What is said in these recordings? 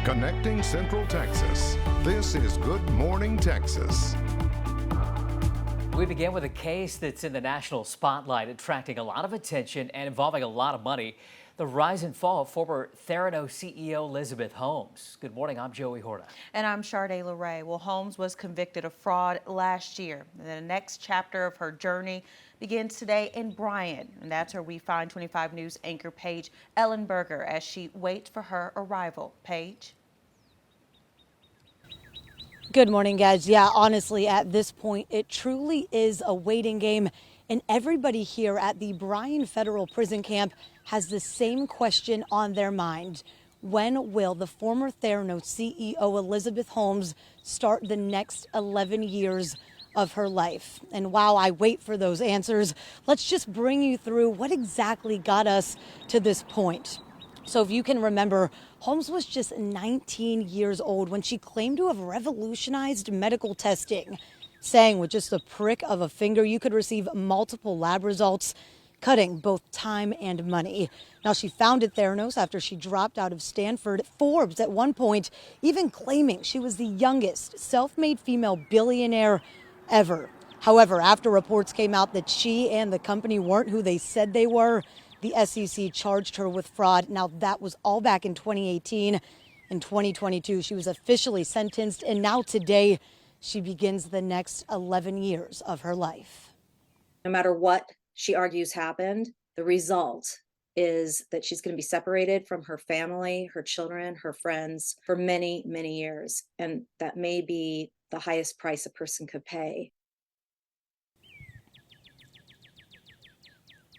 Connecting Central Texas. This is Good Morning Texas. We begin with a case that's in the national spotlight, attracting a lot of attention and involving a lot of money. The rise and fall of former Theranos CEO Elizabeth Holmes. Good morning, I'm Joey Horta. And I'm Sharday LeRae. Well, Holmes was convicted of fraud last year. And the next chapter of her journey begins today in Bryan. And that's where we find 25 News anchor Paige Ellenberger as she waits for her arrival. Paige? Good morning, guys. Yeah, honestly, at this point, it truly is a waiting game. And everybody here at the Bryan Federal Prison Camp has the same question on their mind. When will the former Theranos CEO Elizabeth Holmes start the next 11 years of her life? And while I wait for those answers, let's just bring you through what exactly got us to this point. So if you can remember, Holmes was just 19 years old when she claimed to have revolutionized medical testing, saying with just a prick of a finger, you could receive multiple lab results, cutting both time and money. Now, she founded Theranos after she dropped out of Stanford. Forbes at one point even claiming she was the youngest self-made female billionaire ever. However, after reports came out that she and the company weren't who they said they were, the SEC charged her with fraud. Now, that was all back in 2018. In 2022, she was officially sentenced, and now today, she begins the next 11 years of her life. No matter what she argues happened, the result is that she's going to be separated from her family, her children, her friends for many, many years. And that may be the highest price a person could pay.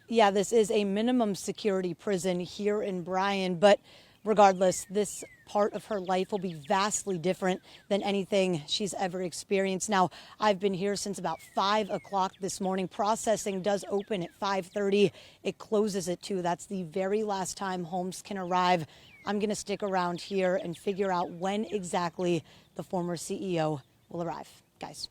Yeah, this is a minimum security prison here in Bryan, but regardless, this part of her life will be vastly different than anything she's ever experienced. Now, I've been here since about 5 o'clock this morning. Processing does open at 5:30. It closes at 2. That's the very last time Holmes can arrive. I'm going to stick around here and figure out when exactly the former CEO will arrive. Guys.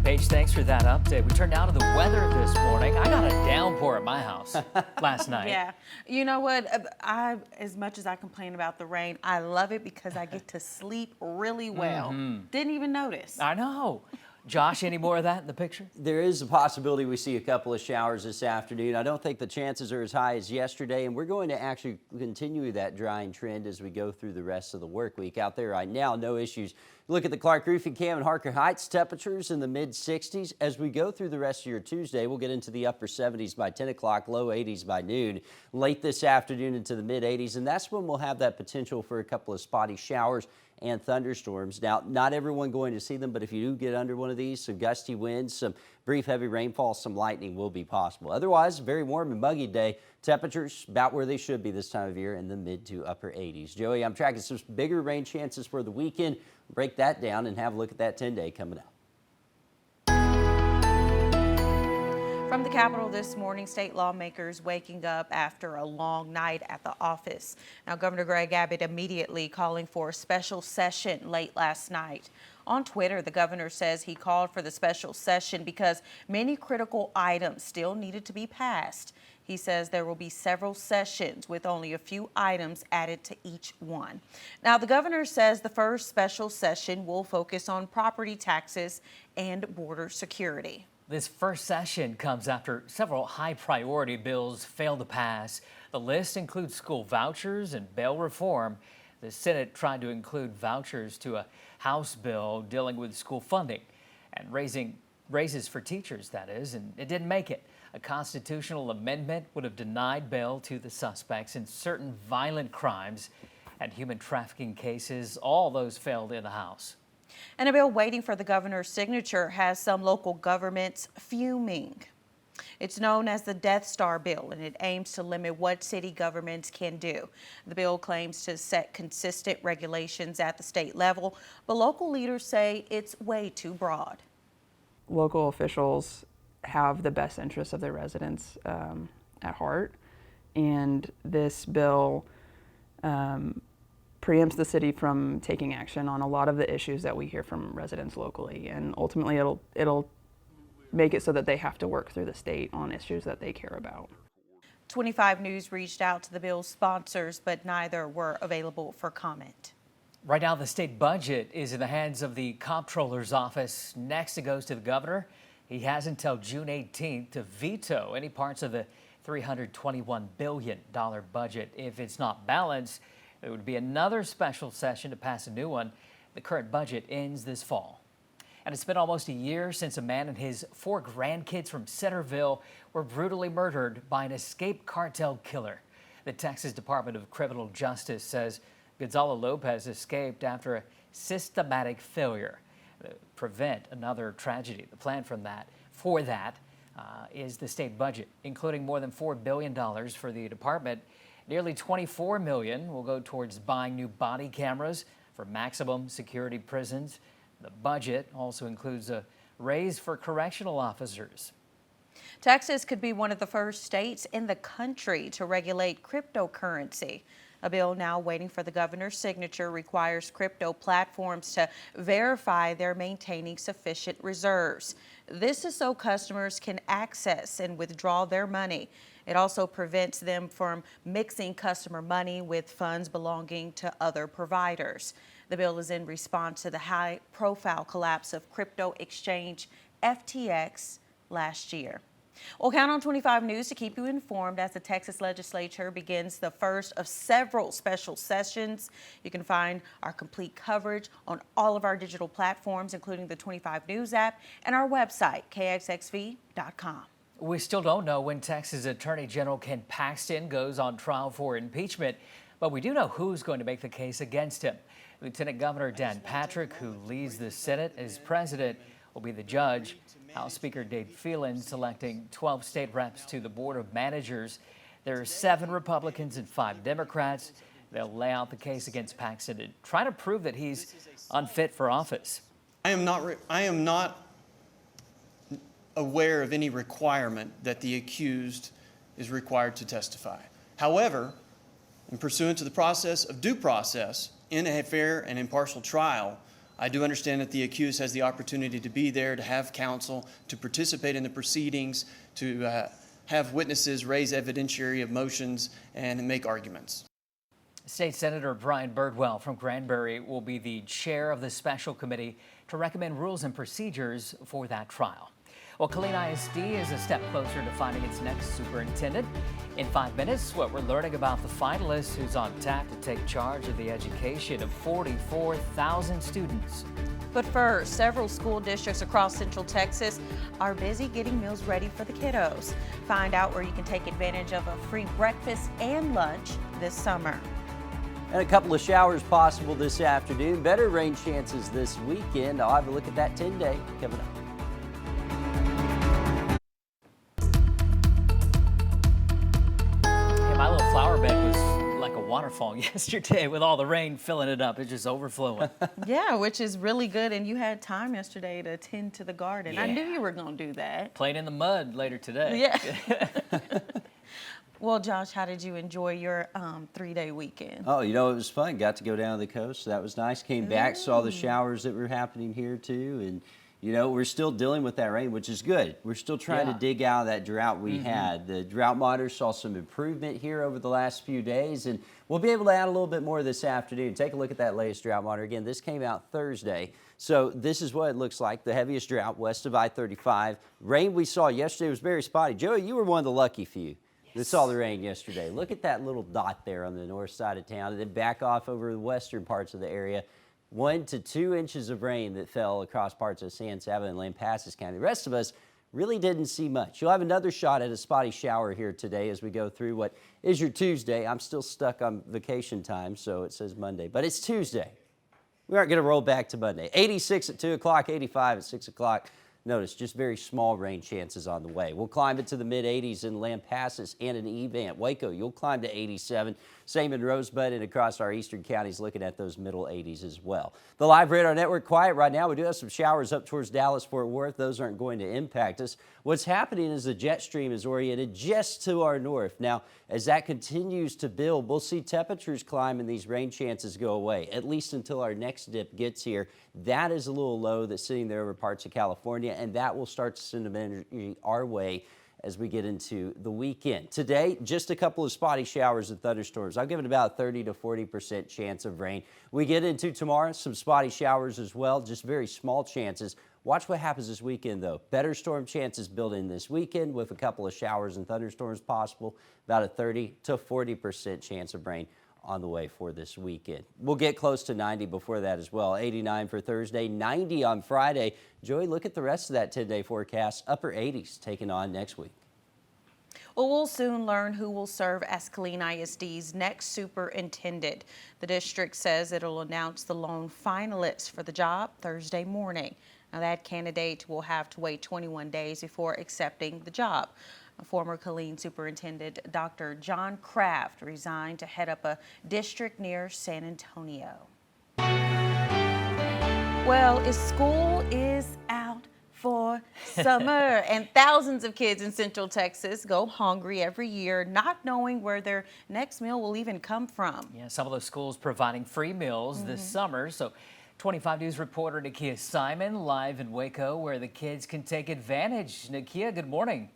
Paige, thanks for that update. We turn now to the weather this morning. I got a downpour at my house last night. Yeah. You know what? As much as I complain about the rain, I love it because I get to sleep really well. Didn't even notice. I know. Josh, any more of that in the picture? There is a possibility we see a couple of showers this afternoon. I don't think the chances are as high as yesterday, and we're going to actually continue that drying trend as we go through the rest of the work week. Out there right now, no issues. Look at the Clark Roofing Cam and Harker Heights, temperatures in the mid-60s. As we go through the rest of your Tuesday, we'll get into the upper 70s by 10 o'clock, low 80s by noon, late this afternoon into the mid-80s, and that's when we'll have that potential for a couple of spotty showers and thunderstorms. Now, not everyone going to see them, but if you do get under one of these, some gusty winds, some brief heavy rainfall, some lightning will be possible. Otherwise, very warm and muggy day. Temperatures about where they should be this time of year in the mid to upper 80s. Joey, I'm tracking some bigger rain chances for the weekend. Break that down and have a look at that 10-day coming up. From the Capitol this morning, state lawmakers waking up after a long night at the office. Now, Governor Greg Abbott immediately calling for a special session late last night. On Twitter, the governor says he called for the special session because many critical items still needed to be passed. He says there will be several sessions with only a few items added to each one. Now, the governor says the first special session will focus on property taxes and border security. This first session comes after several high-priority bills failed to pass. The list includes school vouchers and bail reform. The Senate tried to include vouchers to a House bill dealing with school funding and raises for teachers, that is, and it didn't make it. A constitutional amendment would have denied bail to the suspects in certain violent crimes and human trafficking cases. All those failed in the House. And a bill waiting for the governor's signature has some local governments fuming. It's known as the Death Star bill, and it aims to limit what city governments can do. The bill claims to set consistent regulations at the state level, but local leaders say it's way too broad. Local officials have the best interests of their residents at heart, and this bill preempts the city from taking action on a lot of the issues that we hear from residents locally, and ultimately it'll make it so that they have to work through the state on issues that they care about. 25 News reached out to the bill's sponsors, but neither were available for comment. Right now, the state budget is in the hands of the comptroller's office. Next, it goes to the governor. He has until June 18th to veto any parts of the $321 billion budget. If it's not balanced, there would be another special session to pass a new one. The current budget ends this fall. And it's been almost a year since a man and his 4 grandkids from Centerville were brutally murdered by an escaped cartel killer. The Texas Department of Criminal Justice says Gonzalo Lopez escaped after a systematic failure to prevent another tragedy. The plan for that is the state budget, including more than $4 billion for the department. Nearly $24 million will go towards buying new body cameras for maximum security prisons. The budget also includes a raise for correctional officers. Texas could be one of the first states in the country to regulate cryptocurrency. A bill now waiting for the governor's signature requires crypto platforms to verify they're maintaining sufficient reserves. This is so customers can access and withdraw their money. It also prevents them from mixing customer money with funds belonging to other providers. The bill is in response to the high-profile collapse of crypto exchange FTX last year. We'll count on 25 News to keep you informed as the Texas legislature begins the first of several special sessions. You can find our complete coverage on all of our digital platforms, including the 25 News app and our website, kxxv.com. We still don't know when Texas Attorney General Ken Paxton goes on trial for impeachment, but we do know who's going to make the case against him. Lieutenant Governor Dan Patrick, who leads the Senate as president, will be the judge. House Speaker Dave Phelan selecting 12 state reps to the Board of Managers. There are 7 Republicans and 5 Democrats. They'll lay out the case against Paxton and try to prove that he's unfit for office. I am not aware of any requirement that the accused is required to testify. However, in pursuant to the process of due process in a fair and impartial trial, I do understand that the accused has the opportunity to be there, to have counsel, to participate in the proceedings, to have witnesses raise evidentiary motions and make arguments. State Senator Bryan from Granbury will be the chair of the special committee to recommend rules and procedures for that trial. Well, Killeen ISD is a step closer to finding its next superintendent. In 5 minutes, what we're learning about the finalist who's on tap to take charge of the education of 44,000 students. But first, several school districts across Central Texas are busy getting meals ready for the kiddos. Find out where you can take advantage of a free breakfast and lunch this summer. And a couple of showers possible this afternoon. Better rain chances this weekend. I'll have a look at that 10-day coming up. My little flower bed was like a waterfall yesterday with all the rain filling it up. It's just overflowing. Yeah, which is really good. And you had time yesterday to tend to the garden. I knew Yeah. you were going to do that. Playing in the mud later today. Yeah. Well, Josh, how did you enjoy your 3-day weekend? Oh, it was fun. Got to go down to the coast, so that was nice. Came back, saw the showers that were happening here too, and we're still dealing with that rain, which is good. We're still trying to dig out of that drought we had. The drought monitor saw some improvement here over the last few days, and we'll be able to add a little bit more this afternoon. Take a look at that latest drought monitor. Again, this came out Thursday, so this is what it looks like. The heaviest drought west of I-35. Rain we saw yesterday was very spotty. Joey, you were one of the lucky few that saw the rain yesterday. Look at that little dot there on the north side of town, and then back off over the western parts of the area. 1 to 2 inches of rain that fell across parts of San Saba and Lampasas County. The rest of us really didn't see much. You'll have another shot at a spotty shower here today as we go through what is your Tuesday. I'm still stuck on vacation time, so it says Monday, but it's Tuesday. We aren't going to roll back to Monday. 86 at 2 o'clock, 85 at 6 o'clock. Notice just very small rain chances on the way. We'll climb it to the mid-80s in Lampasas and in Evant. Waco, you'll climb to 87. Same in Rosebud and across our eastern counties, looking at those middle 80s as well. The live radar network quiet right now. We do have some showers up towards Dallas, Fort Worth. Those aren't going to impact us. What's happening is the jet stream is oriented just to our north. Now, as that continues to build, we'll see temperatures climb and these rain chances go away, at least until our next dip gets here. That is a little low that's sitting there over parts of California, and that will start to send some energy our way as we get into the weekend. Today, just a couple of spotty showers and thunderstorms. I'll give it about a 30 to 40% chance of rain. We get into tomorrow, some spotty showers as well, just very small chances. Watch what happens this weekend, though. Better storm chances built in this weekend with a couple of showers and thunderstorms possible, about a 30 to 40% chance of rain on the way for this weekend. We'll get close to 90 before that as well. 89 for Thursday, 90 on Friday. Joey, look at the rest of that 10-day forecast. Upper 80s taking on next week. Well, we'll soon learn who will serve as Killeen ISD's next superintendent. The district says it'll announce the lone finalist for the job Thursday morning. Now, that candidate will have to wait 21 days before accepting the job. Former Killeen Superintendent Dr. John Kraft resigned to head up a district near San Antonio. Well, school is out for summer, and thousands of kids in Central Texas go hungry every year, not knowing where their next meal will even come from. Yeah, some of those schools providing free meals this summer. So 25 News reporter Nakea Simon live in Waco, where the kids can take advantage. Nakea, good morning.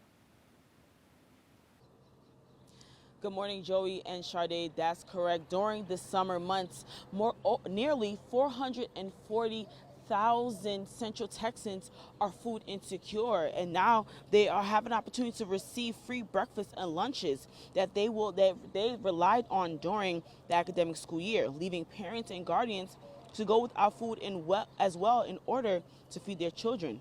Good morning, Joey and Sade. That's correct. During the summer months, nearly 440,000 Central Texans are food insecure, and now they have an opportunity to receive free breakfast and lunches that they relied on during the academic school year, leaving parents and guardians to go without food as well in order to feed their children.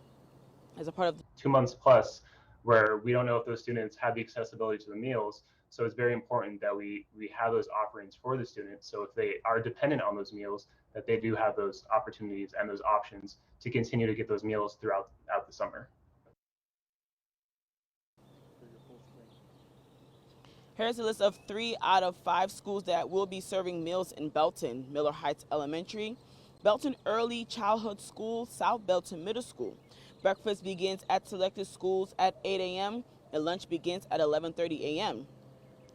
As a part of 2 months plus, where we don't know if those students have the accessibility to the meals. So it's very important that we have those offerings for the students. So if they are dependent on those meals, that they do have those opportunities and those options to continue to get those meals throughout the summer. Here's a list of 3 out of 5 schools that will be serving meals in Belton: Miller Heights Elementary, Belton Early Childhood School, South Belton Middle School. Breakfast begins at selected schools at 8 a.m. and lunch begins at 11:30 a.m.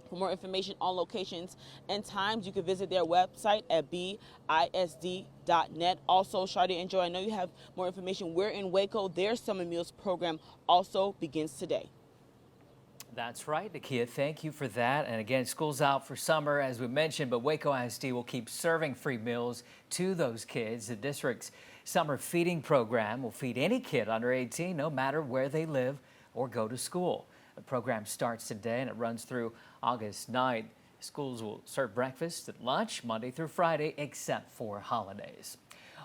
For more information on locations and times, you can visit their website at bisd.net. Also, Sade and Joy, I know you have more information. We're in Waco. Their summer meals program also begins today. That's right, Nakea, thank you for that. And again, school's out for summer, as we mentioned, but Waco ISD will keep serving free meals to those kids. The district's summer feeding program will feed any kid under 18, no matter where they live or go to school. The program starts today and it runs through August 9th. Schools will serve breakfast and lunch Monday through Friday, except for holidays.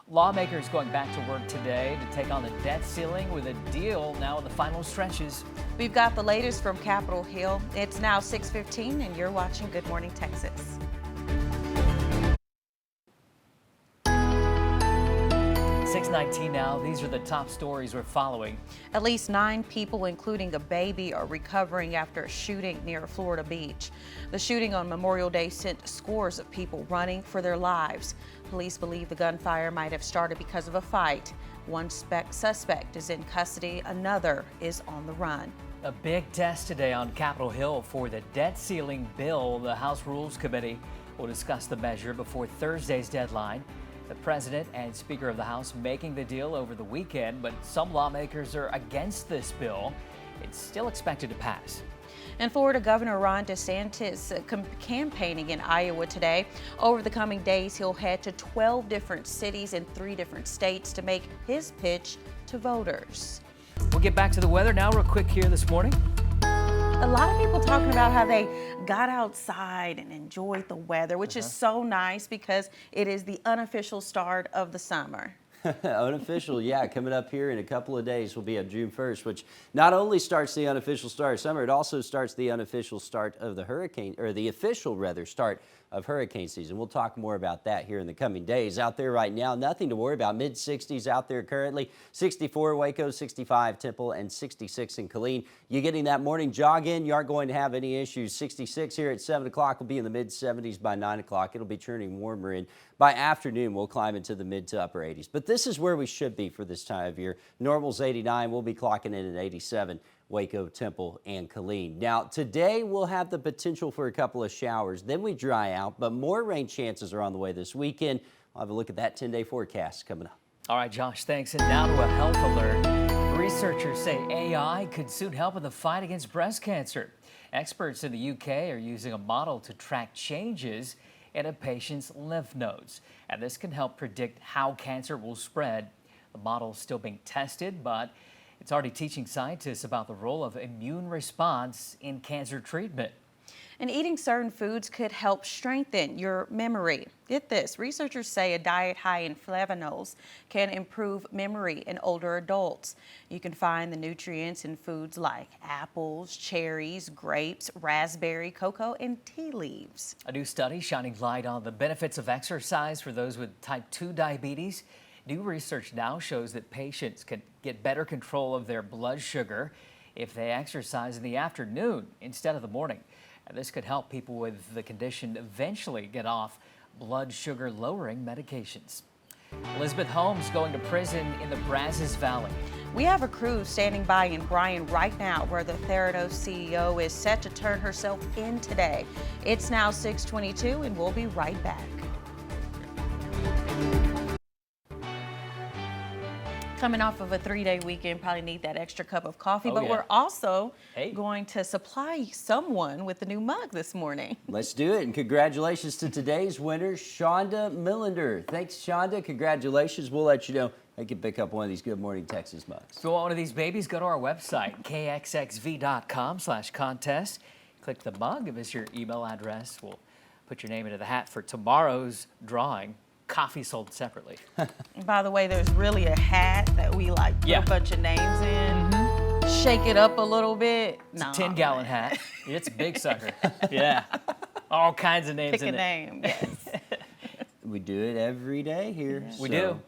Lawmakers going back to work today to take on the debt ceiling with a deal now in the final stretches. We've got the latest from Capitol Hill. It's now 6:15 and you're watching Good Morning Texas. .19 now. These are the top stories we're following. At least 9 people, including a baby, are recovering after a shooting near a Florida beach. The shooting on Memorial Day sent scores of people running for their lives. Police believe the gunfire might have started because of a fight. One suspect is in custody, another is on the run. A big test today on Capitol Hill for the debt ceiling bill. The House Rules Committee will discuss the measure before Thursday's deadline. The president and Speaker of the House making the deal over the weekend, but some lawmakers are against this bill. It's still expected to pass. And Florida Governor Ron DeSantis campaigning in Iowa today. Over the coming days, he'll head to 12 different cities in 3 different states to make his pitch to voters. We'll get back to the weather now real quick here this morning. A lot of people talking about how they got outside and enjoyed the weather, which is so nice because it is the unofficial start of the summer. Unofficial, yeah, coming up here in a couple of days will be on June 1st, which not only starts the unofficial start of summer, it also starts the unofficial start of the hurricane, or the official rather, start of hurricane season. We'll talk more about that here in the coming days. Out there right now, nothing to worry about. Mid-60s out there currently. 64 Waco, 65 Temple, and 66 in Killeen. You getting that morning jog in, you aren't going to have any issues. 66 here at 7 o'clock will be in the mid-70s by 9 o'clock. It'll be turning warmer in. By afternoon, we'll climb into the mid to upper 80s. But this is where we should be for this time of year. Normal's 89. We'll be clocking in at 87. Waco, Temple, and Killeen. Now, today we'll have the potential for a couple of showers. Then we dry out, but more rain chances are on the way this weekend. We'll have a look at that 10-day forecast coming up. All right, Josh, thanks. And now to a health alert. Researchers say AI could soon help in the fight against breast cancer. Experts in the UK are using a model to track changes in a patient's lymph nodes, and this can help predict how cancer will spread. The model is still being tested, but it's already teaching scientists about the role of immune response in cancer treatment. And eating certain foods could help strengthen your memory. Get this, researchers say a diet high in flavonols can improve memory in older adults. You can find the nutrients in foods like apples, cherries, grapes, raspberry, cocoa, and tea leaves. A new study shining light on the benefits of exercise for those with type 2 diabetes. New research now shows that patients can get better control of their blood sugar if they exercise in the afternoon instead of the morning. And this could help people with the condition eventually get off blood sugar lowering medications. Elizabeth Holmes going to prison in the Brazos Valley. We have a crew standing by in Bryan right now where the Theranos CEO is set to turn herself in today. It's now 6:22 and we'll be right back. Coming off of a 3-day weekend, probably need that extra cup of coffee, but we're also going to supply someone with a new mug this morning. Let's do it, and congratulations to today's winner, Shonda Millender. Thanks, Shonda. Congratulations. We'll let you know I can pick up one of these Good Morning Texas mugs. If you want one of these babies, go to our website, kxxv.com/contest. Click the mug, give us your email address. We'll put your name into the hat for tomorrow's drawing. Coffee sold separately. By the way, there's really a hat that we like put a bunch of names in, shake it up a little bit. It's a 10-gallon hat. It's a big sucker. Yeah. All kinds of names Pick in a name, yes. We do it every day here. We do.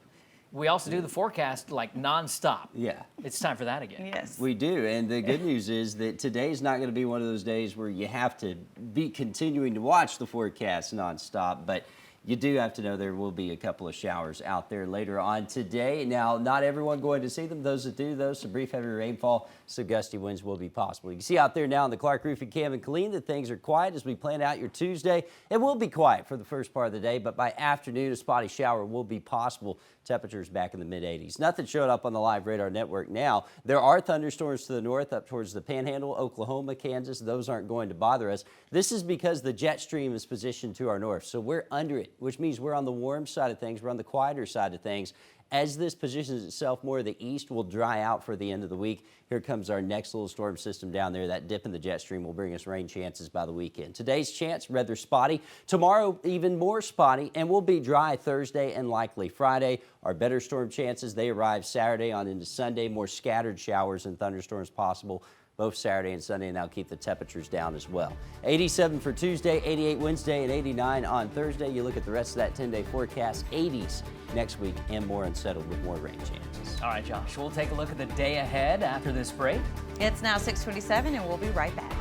We also do the forecast like nonstop. Yeah. It's time for that again. Yes. We do, and the good news is that today's not going to be one of those days where you have to be continuing to watch the forecast nonstop, but you do have to know there will be a couple of showers out there later on today. Now, not everyone going to see them. Those that do, though, some brief heavy rainfall, some gusty winds will be possible. You can see out there now in the Clark Roofing Cam and Colleen that things are quiet as we plan out your Tuesday. It will be quiet for the first part of the day, but by afternoon, a spotty shower will be possible. Temperatures back in the mid-80s. Nothing showing up on the live radar network now. There are thunderstorms to the north up towards the Panhandle, Oklahoma, Kansas. Those aren't going to bother us. This is because the jet stream is positioned to our north, so we're under it, which means we're on the warm side of things. We're on the quieter side of things. As this positions itself more to the east, will dry out for the end of the week. Here comes our next little storm system down there. That dip in the jet stream will bring us rain chances by the weekend. Today's chance, rather spotty. Tomorrow, even more spotty, and will be dry Thursday and likely Friday. Our better storm chances, they arrive Saturday on into Sunday. More scattered showers and thunderstorms possible both Saturday and Sunday, and that'll keep the temperatures down as well. 87 for Tuesday, 88 Wednesday, and 89 on Thursday. You look at the rest of that 10-day forecast, 80s next week and more unsettled with more rain chances. All right, Josh, we'll take a look at the day ahead after this break. It's now 6:27 and we'll be right back.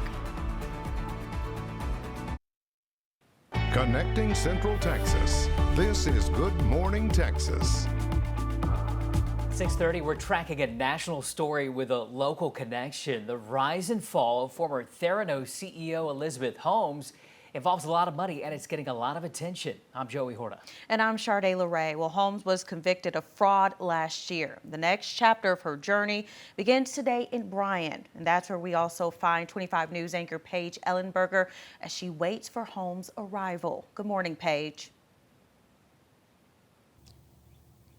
Connecting Central Texas. This is Good Morning Texas. 6:30, we're tracking a national story with a local connection. The rise and fall of former Theranos CEO Elizabeth Holmes involves a lot of money, and it's getting a lot of attention. I'm Joey Horta. And I'm Sharday LeRae. Well, Holmes was convicted of fraud last year. The next chapter of her journey begins today in Bryan. And that's where we also find 25 News anchor Paige Ellenberger as she waits for Holmes' arrival. Good morning, Paige.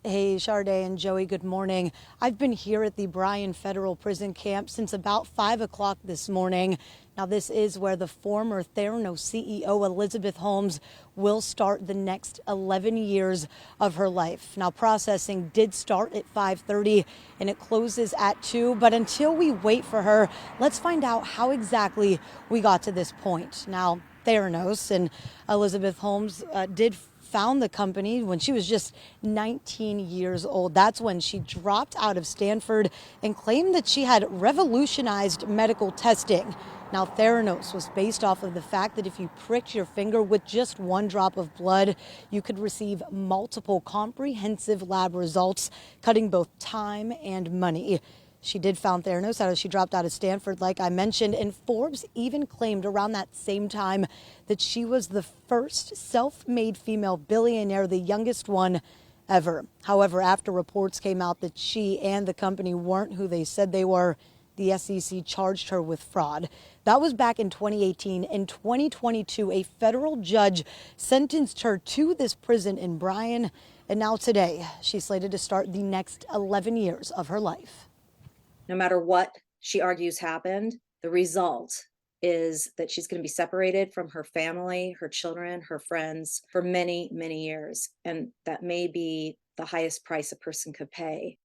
Hey, Sharday and Joey, good morning. I've been here at the Bryan Federal Prison Camp since about 5 o'clock this morning. Now, this is where the former Theranos CEO Elizabeth Holmes will start the next 11 years of her life. Now, processing did start at 5:30 and it closes at 2. But until we wait for her, let's find out how exactly we got to this point. Now, Theranos and Elizabeth Holmes did found the company when she was just 19 years old. That's when she dropped out of Stanford and claimed that she had revolutionized medical testing. Now, Theranos was based off of the fact that if you pricked your finger with just one drop of blood, you could receive multiple comprehensive lab results, cutting both time and money. She did found Theranos after she dropped out of Stanford, like I mentioned, and Forbes even claimed around that same time that she was the first self-made female billionaire, the youngest one ever. However, after reports came out that she and the company weren't who they said they were, the SEC charged her with fraud. That was back in 2018. In 2022, a federal judge sentenced her to this prison in Bryan. And now today, she's slated to start the next 11 years of her life. No matter what she argues happened, the result is that she's going to be separated from her family, her children, her friends for many, many years. And that may be the highest price a person could pay.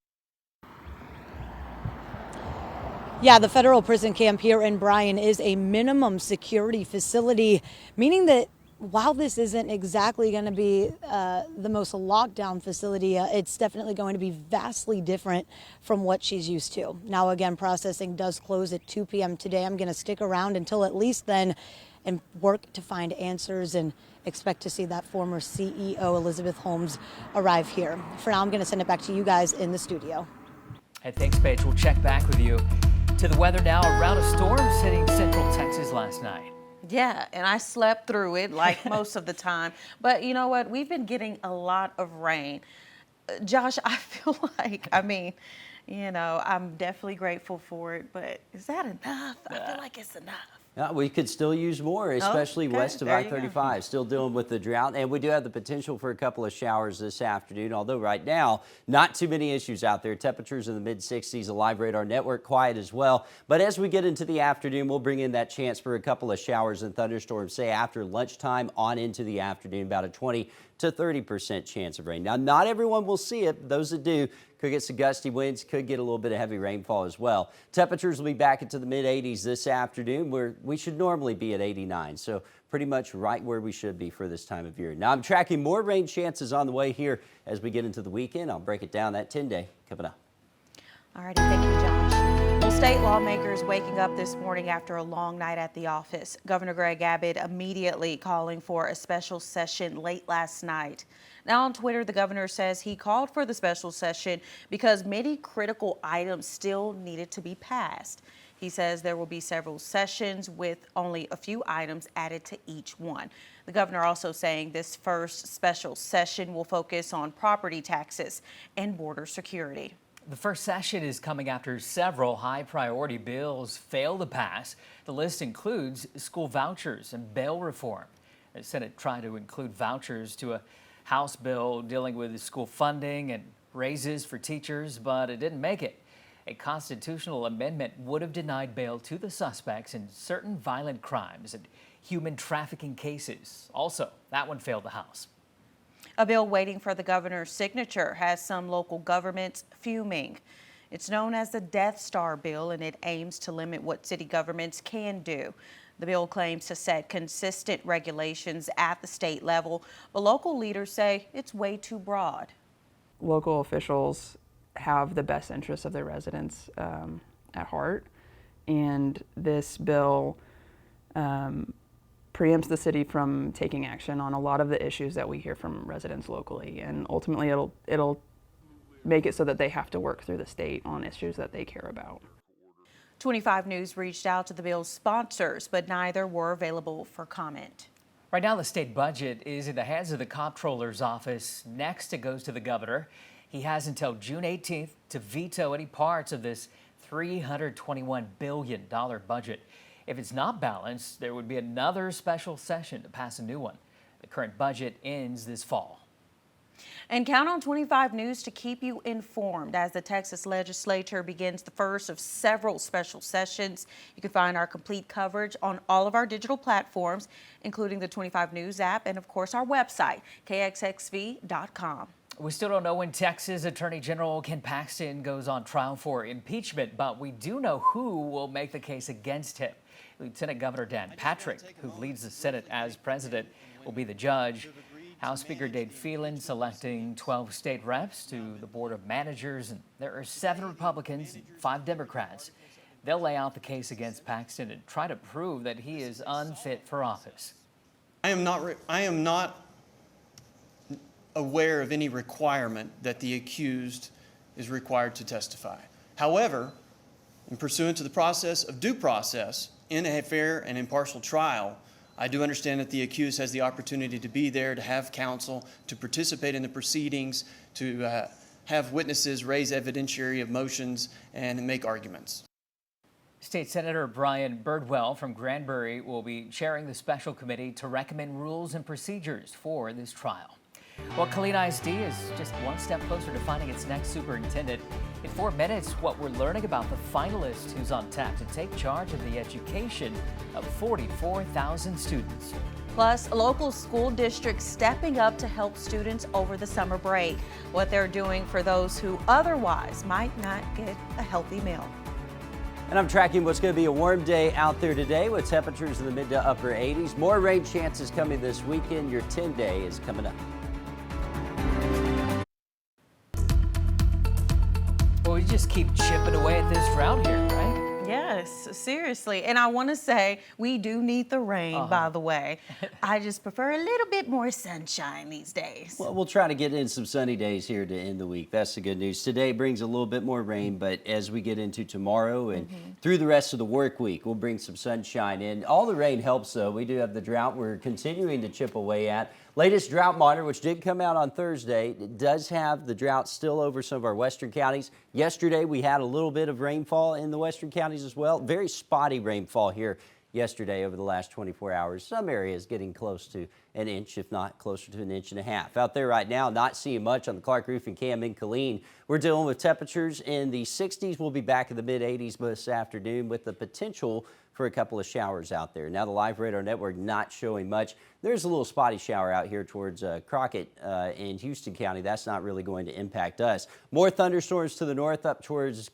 Yeah, the federal prison camp here in Bryan is a minimum security facility, meaning that while this isn't exactly going to be the most locked down facility, it's definitely going to be vastly different from what she's used to. Now, again, processing does close at 2 p.m. today. I'm going to stick around until at least then and work to find answers and expect to see that former CEO Elizabeth Holmes arrive here. For now, I'm going to send it back to you guys in the studio. Hey, thanks, Paige. We'll check back with you. To the weather now. A round of storms hitting central Texas last night. Yeah, and I slept through it like most of the time. But you know what? We've been getting a lot of rain. Josh, I feel like, I'm definitely grateful for it, but is that enough? I feel like it's enough. We could still use more, especially west of I-35. Still dealing with the drought, and we do have the potential for a couple of showers this afternoon, although right now, not too many issues out there. Temperatures in the mid-60s, a live radar network quiet as well. But as we get into the afternoon, we'll bring in that chance for a couple of showers and thunderstorms, say after lunchtime on into the afternoon, about a 20 to 30% chance of rain. Now, not everyone will see it. Those that do could get some gusty winds, could get a little bit of heavy rainfall as well. Temperatures will be back into the mid-80s this afternoon, where we should normally be at 89. So pretty much right where we should be for this time of year. Now, I'm tracking more rain chances on the way here as we get into the weekend. I'll break it down, that 10-day coming up. All righty, thank you, Josh. Well, state lawmakers waking up this morning after a long night at the office. Governor Greg Abbott immediately calling for a special session late last night. Now on Twitter, the governor says he called for the special session because many critical items still needed to be passed. He says there will be several sessions with only a few items added to each one. The governor also saying this first special session will focus on property taxes and border security. The first session is coming after several high-priority bills failed to pass. The list includes school vouchers and bail reform. The Senate tried to include vouchers to a House bill dealing with school funding and raises for teachers, but it didn't make it. A constitutional amendment would have denied bail to the suspects in certain violent crimes and human trafficking cases. Also, that one failed the House. A bill waiting for the governor's signature has some local governments fuming. It's known as the Death Star bill, and it aims to limit what city governments can do. The bill claims to set consistent regulations at the state level, but local leaders say it's way too broad. Local officials have the best interests of their residents at heart, and this bill preempts the city from taking action on a lot of the issues that we hear from residents locally, and ultimately it'll make it so that they have to work through the state on issues that they care about. 25 News reached out to the bill's sponsors, but neither were available for comment. Right now, the state budget is in the hands of the comptroller's office. Next, it goes to the governor. He has until June 18th to veto any parts of this $321 billion budget. If it's not balanced, there would be another special session to pass a new one. The current budget ends this fall. And count on 25 News to keep you informed as the Texas legislature begins the first of several special sessions. You can find our complete coverage on all of our digital platforms, including the 25 News app and, of course, our website, kxxv.com. We still don't know when Texas Attorney General Ken Paxton goes on trial for impeachment, but we do know who will make the case against him. Lieutenant Governor Dan Patrick, who leads the Senate as president, will be the judge. House Speaker Dade Phelan selecting 12 state reps to the Board of Managers, and there are 7 Republicans and 5 Democrats. They'll lay out the case against Paxton and try to prove that he is unfit for office. I am not aware of any requirement that the accused is required to testify. However, in pursuant to the process of due process in a fair and impartial trial, I do understand that the accused has the opportunity to be there, to have counsel, to participate in the proceedings, to have witnesses raise evidentiary motions and make arguments. State Senator Bryan Birdwell from Granbury will be chairing the special committee to recommend rules and procedures for this trial. Well, Killeen ISD is just one step closer to finding its next superintendent. In 4 minutes, what we're learning about the finalist who's on tap to take charge of the education of 44,000 students. Plus, local school districts stepping up to help students over the summer break. What they're doing for those who otherwise might not get a healthy meal. And I'm tracking what's going to be a warm day out there today with temperatures in the mid to upper 80s. More rain chances coming this weekend. Your 10-day is coming up. Well, we just keep chipping away at this drought here, right? Yes, seriously. And I want to say we do need the rain, by the way. I just prefer a little bit more sunshine these days. Well, we'll try to get in some sunny days here to end the week. That's the good news. Today brings a little bit more rain, but as we get into tomorrow and through the rest of the work week, we'll bring some sunshine in. All the rain helps, though. We do have the drought we're continuing to chip away at. Latest drought monitor, which did come out on Thursday, it does have the drought still over some of our western counties. Yesterday, we had a little bit of rainfall in the western counties as well. Very spotty rainfall here yesterday over the last 24 hours. Some areas getting close to an inch, if not closer to 1.5 inches. Out there right now, not seeing much on the Clark Roof and Cam in Killeen. We're dealing with temperatures in the 60s. We'll be back in the mid-80s this afternoon with the potential for a couple of showers out there. Now the live radar network not showing much. There's a little spotty shower out here towards Crockett in Houston County. That's not really going to impact us. More thunderstorms to the north up towards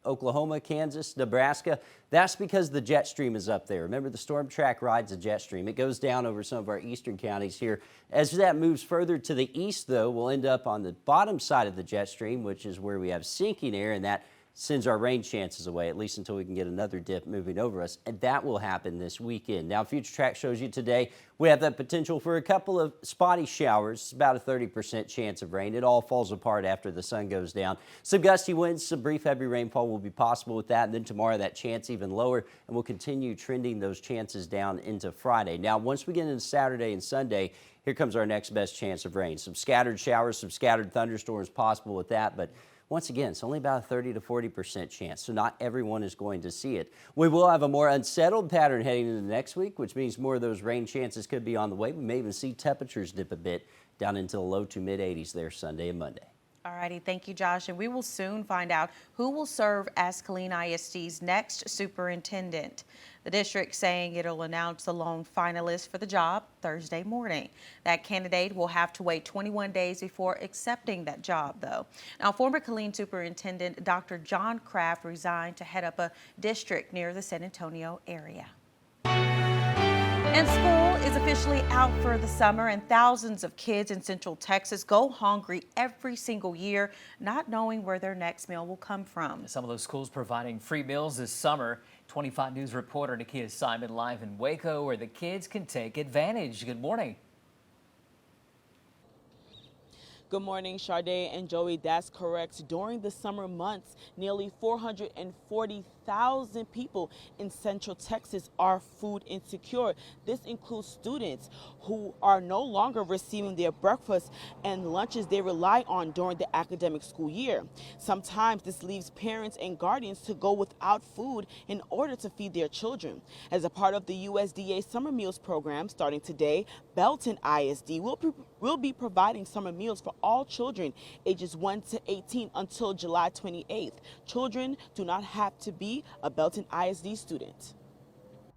Oklahoma, Kansas, Nebraska. That's because the jet stream is up there. Remember, the storm track rides a jet stream. It goes down over some of our eastern counties here. As that moves further to the east, though, we'll end up on the bottom side of the jet stream, which is where we have sinking air, and that sends our rain chances away, at least until we can get another dip moving over us, and that will happen this weekend. Now, Future Track shows you today we have that potential for a couple of spotty showers. It's about a 30% chance of rain. It all falls apart after the sun goes down. Some gusty winds, some brief heavy rainfall will be possible with that, and then tomorrow that chance even lower, and we'll continue trending those chances down into Friday. Now, once we get into Saturday and Sunday, here comes our next best chance of rain. Some scattered showers, some scattered thunderstorms possible with that, but once again, it's only about a 30 to 40% chance, so not everyone is going to see it. We will have a more unsettled pattern heading into next week, which means more of those rain chances could be on the way. We may even see temperatures dip a bit down into the low to mid-80s there Sunday and Monday. All righty, thank you, Josh. And we will soon find out who will serve as Killeen ISD's next superintendent. The district saying it'll announce the lone finalist for the job Thursday morning. That candidate will have to wait 21 days before accepting that job, though. Now, former Killeen Superintendent Dr. John Kraft resigned to head up a district near the San Antonio area. And school is officially out for the summer, and thousands of kids in Central Texas go hungry every single year, not knowing where their next meal will come from. Some of those schools providing free meals this summer. 25 News reporter Nakea Simon live in Waco, where the kids can take advantage. Good morning. Good morning, Sade and Joey. That's correct. During the summer months, nearly 440,000 people in Central Texas are food insecure. This includes students who are no longer receiving their breakfast and lunches they rely on during the academic school year. Sometimes this leaves parents and guardians to go without food in order to feed their children. As a part of the USDA Summer Meals Program starting today, Belton ISD will be providing summer meals for all children ages 1 to 18 until July 28th. Children do not have to be a Belton ISD student.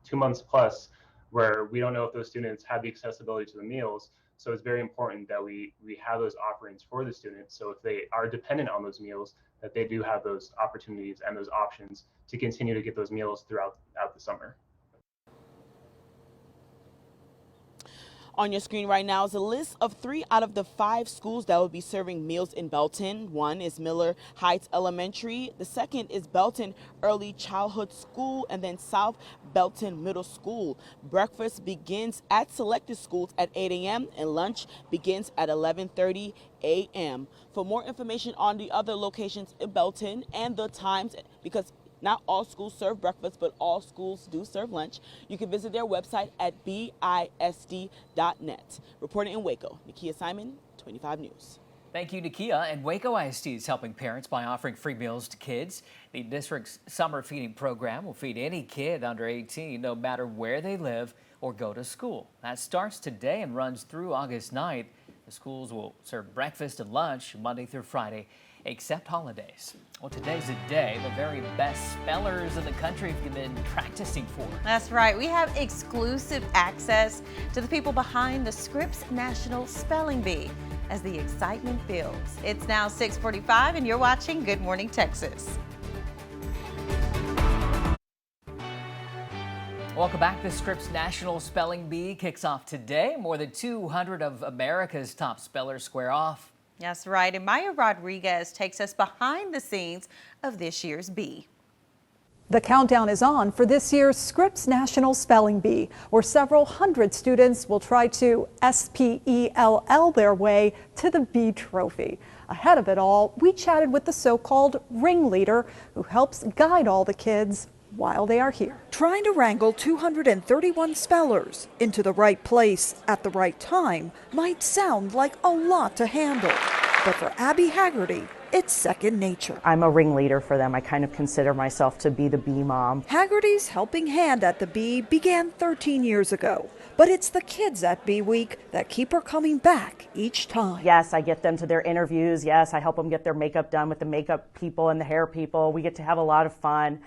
2 months plus where we don't know if those students have the accessibility to the meals. So it's very important that we have those offerings for the students. So if they are dependent on those meals, that they do have those opportunities and those options to continue to get those meals throughout the summer. On your screen right now is a list of 3 out of the 5 schools that will be serving meals in Belton. One is Miller Heights Elementary. The second is Belton Early Childhood School, and then South Belton Middle School. Breakfast begins at selected schools at 8 a.m. and lunch begins at 11:30 a.m. For more information on the other locations in Belton and the times, because Not all schools serve breakfast, but all schools do serve lunch. You can visit their website at bisd.net. Reporting in Waco, Nakea Simon, 25 News. Thank you, Nakea. And Waco ISD is helping parents by offering free meals to kids. The district's summer feeding program will feed any kid under 18, no matter where they live or go to school. That starts today and runs through August 9th. The schools will serve breakfast and lunch Monday through Friday, except holidays. Well, today's the day the very best spellers in the country have been practicing for. That's right. We have exclusive access to the people behind the Scripps National Spelling Bee as the excitement builds. It's now 6:45 and you're watching Good Morning Texas. Welcome back. The Scripps National Spelling Bee kicks off today. More than 200 of America's top spellers square off. That's right. And Maya Rodriguez takes us behind the scenes of this year's bee. The countdown is on for this year's Scripps National Spelling Bee, where several hundred students will try to spell their way to the bee trophy. Ahead of it all, we chatted with the so-called ringleader who helps guide all the kids while they are here. Trying to wrangle 231 spellers into the right place at the right time might sound like a lot to handle, but for Abby Haggerty, it's second nature. I'm a ringleader for them. I kind of consider myself to be the bee mom. Haggerty's helping hand at the bee began 13 years ago, but it's the kids at Bee Week that keep her coming back each time. Yes, I get them to their interviews. Yes, I help them get their makeup done with the makeup people and the hair people. We get to have a lot of fun.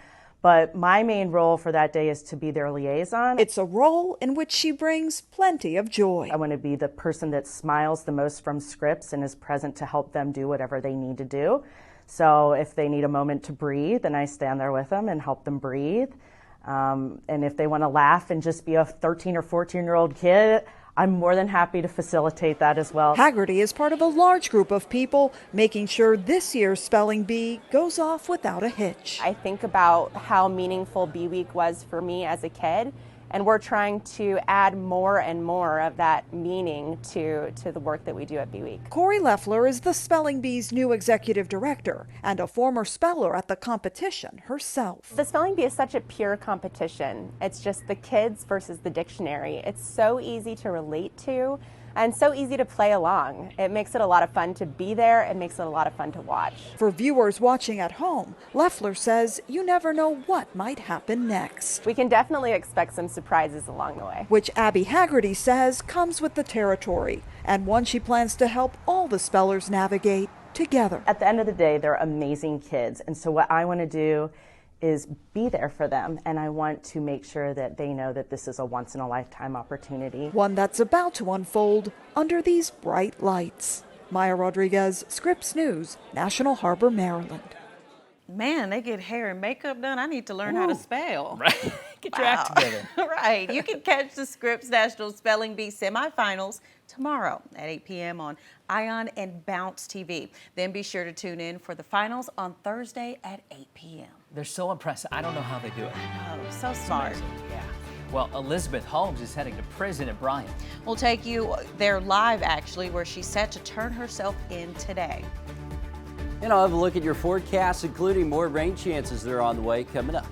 But my main role for that day is to be their liaison. It's a role in which she brings plenty of joy. I want to be the person that smiles the most from Scripps and is present to help them do whatever they need to do. So if they need a moment to breathe, then I stand there with them and help them breathe. And if they want to laugh and just be a 13 or 14-year-old kid, I'm more than happy to facilitate that as well. Haggerty is part of a large group of people making sure this year's spelling bee goes off without a hitch. I think about how meaningful Bee Week was for me as a kid, and we're trying to add more and more of that meaning to the work that we do at Bee Week. Corey Leffler is the Spelling Bee's new executive director and a former speller at the competition herself. The Spelling Bee is such a pure competition. It's just the kids versus the dictionary. It's so easy to relate to and so easy to play along. It makes it a lot of fun to be there. It makes it a lot of fun to watch. For viewers watching at home, Leffler says you never know what might happen next. We can definitely expect some surprises along the way. Which Abby Haggerty says comes with the territory, and one she plans to help all the spellers navigate together. At the end of the day, they're amazing kids, and so what I want to do is be there for them, and I want to make sure that they know that this is a once-in-a-lifetime opportunity. One that's about to unfold under these bright lights. Maya Rodriguez, Scripps News, National Harbor, Maryland. Man, they get hair and makeup done. I need to learn how to spell. Right. Get your act together. Right. You can catch the Scripps National Spelling Bee semifinals tomorrow at 8 p.m. on Ion and Bounce TV. Then be sure to tune in for the finals on Thursday at 8 p.m. They're so impressive. I don't know how they do it. Oh, so smart. Yeah. Well, Elizabeth Holmes is heading to prison at Bryan. We'll take you there live, actually, where she's set to turn herself in today. And I'll have a look at your forecast, including more rain chances that are on the way coming up.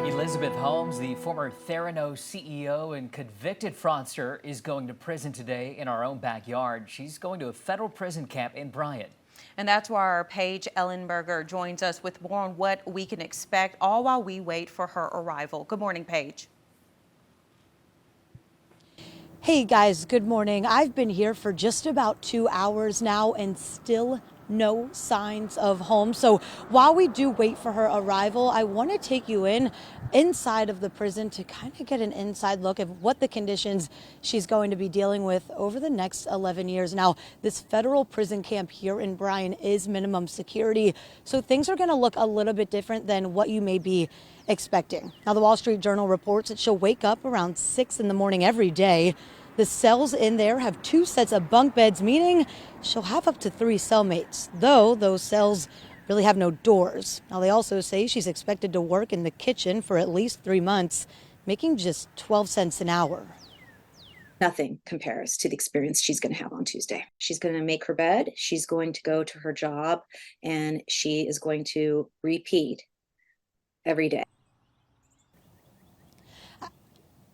Elizabeth Holmes, the former Theranos CEO and convicted fraudster, is going to prison today in our own backyard. She's going to a federal prison camp in Bryan. And that's why our Paige Ellenberger joins us with more on what we can expect, all while we wait for her arrival. Good morning, Paige. Hey guys, good morning. I've been here for just about 2 hours now and still no signs of Holmes. So while we do wait for her arrival, I want to take you inside of the prison to kind of get an inside look at what the conditions she's going to be dealing with over the next 11 years. Now, this federal prison camp here in Bryan is minimum security, so things are going to look a little bit different than what you may be expecting. Now, the Wall Street Journal reports that she'll wake up around 6 in the morning every day. The cells in there have 2 sets of bunk beds, meaning she'll have up to 3 cellmates, though those cells really have no doors. Now, they also say she's expected to work in the kitchen for at least 3 months, making just 12 cents an hour. Nothing compares to the experience she's going to have on Tuesday. She's going to make her bed, she's going to go to her job, and she is going to repeat every day.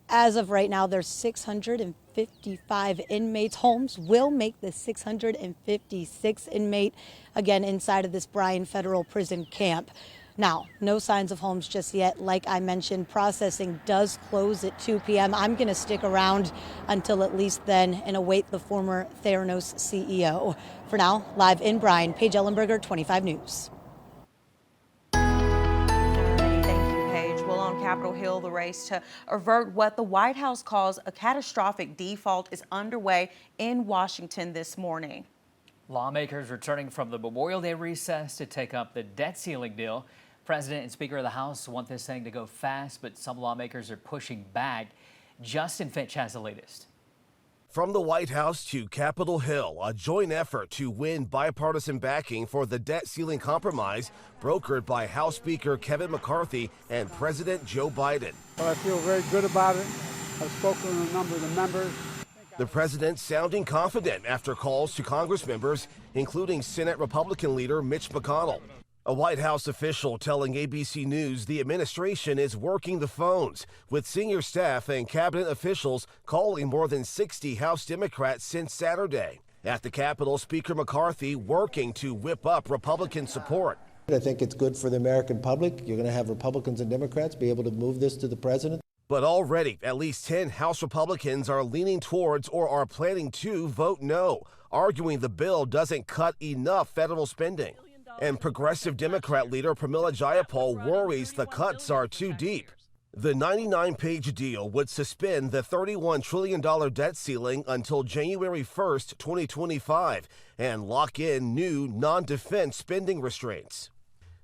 As of right now, there's 655 inmates. Holmes will make the 656th inmate, again, inside of this Bryan Federal Prison camp. Now, no signs of Holmes just yet. Like I mentioned, processing does close at 2 p.m. I'm going to stick around until at least then and await the former Theranos CEO. For now, live in Bryan, Paige Ellenberger, 25 News. On Capitol Hill, the race to avert what the White House calls a catastrophic default is underway in Washington this morning. Lawmakers returning from the Memorial Day recess to take up the debt ceiling bill. President and Speaker of the House want this thing to go fast, but some lawmakers are pushing back. Justin Finch has the latest. From the White House to Capitol Hill, a joint effort to win bipartisan backing for the debt ceiling compromise brokered by House Speaker Kevin McCarthy and President Joe Biden. Well, I feel very good about it. I've spoken to a number of the members. The president sounding confident after calls to Congress members, including Senate Republican leader Mitch McConnell. A White House official telling ABC News the administration is working the phones, with senior staff and cabinet officials calling more than 60 House Democrats since Saturday. At the Capitol, Speaker McCarthy working to whip up Republican support. I think it's good for the American public. You're going to have Republicans and Democrats be able to move this to the president. But already, at least 10 House Republicans are leaning towards or are planning to vote no, arguing the bill doesn't cut enough federal spending. And progressive Democrat leader Pramila Jayapal worries the cuts are too deep. The 99-page deal would suspend the $31 trillion debt ceiling until January 1st, 2025, and lock in new non-defense spending restraints.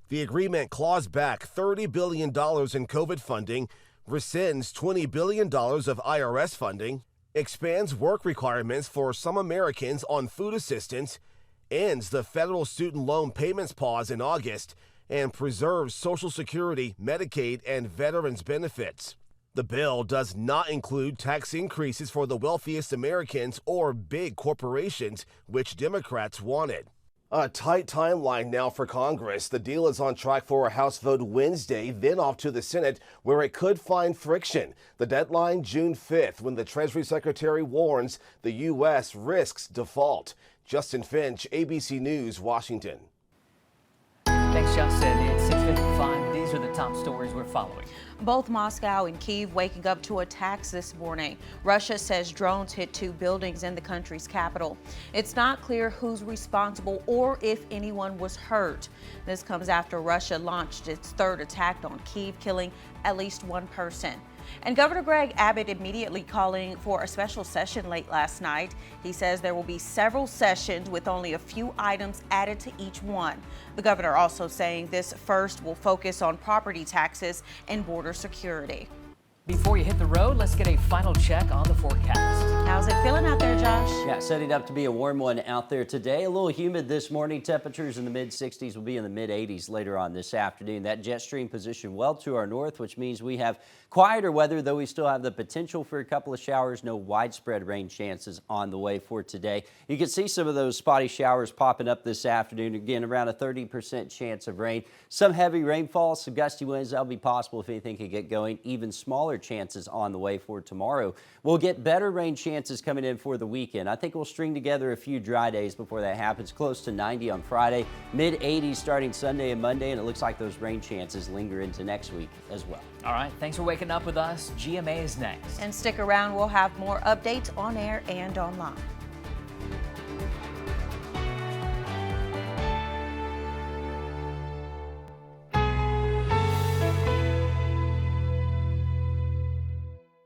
The agreement claws back $30 billion in COVID funding, rescinds $20 billion of IRS funding, expands work requirements for some Americans on food assistance, ends the federal student loan payments pause in August, and preserves Social Security, Medicaid, and veterans benefits. The bill does not include tax increases for the wealthiest Americans or big corporations, which Democrats wanted. A tight timeline now for Congress. The deal is on track for a House vote Wednesday, then off to the Senate, where it could find friction. The deadline, June 5th, when the Treasury Secretary warns the U.S. risks default. Justin Finch, ABC News, Washington. Thanks, Justin. It's 6:55. These are the top stories we're following. Both Moscow and Kyiv waking up to attacks this morning. Russia says drones hit 2 buildings in the country's capital. It's not clear who's responsible or if anyone was hurt. This comes after Russia launched its third attack on Kyiv, killing at least 1 person. And Governor Greg Abbott immediately calling for a special session late last night. He says there will be several sessions with only a few items added to each one. The governor also saying this first will focus on property taxes and border security. Before you hit the road, let's get a final check on the forecast. How's it feeling out there, Josh? Yeah, setting up to be a warm one out there today. A little humid this morning. Temperatures in the mid-60s will be in the mid-80s later on this afternoon. That jet stream position well to our north, which means we have quieter weather, though we still have the potential for a couple of showers. No widespread rain chances on the way for today. You can see some of those spotty showers popping up this afternoon. Again, around a 30% chance of rain. Some heavy rainfall, some gusty winds. That'll be possible if anything could get going. Even smaller chances on the way for tomorrow. We'll get better rain chances coming in for the weekend. I think we'll string together a few dry days before that happens. Close to 90 on Friday, mid-80s starting Sunday and Monday, and it looks like those rain chances linger into next week as well. All right, thanks for waking up with us. GMA is next. And stick around, we'll have more updates on air and online.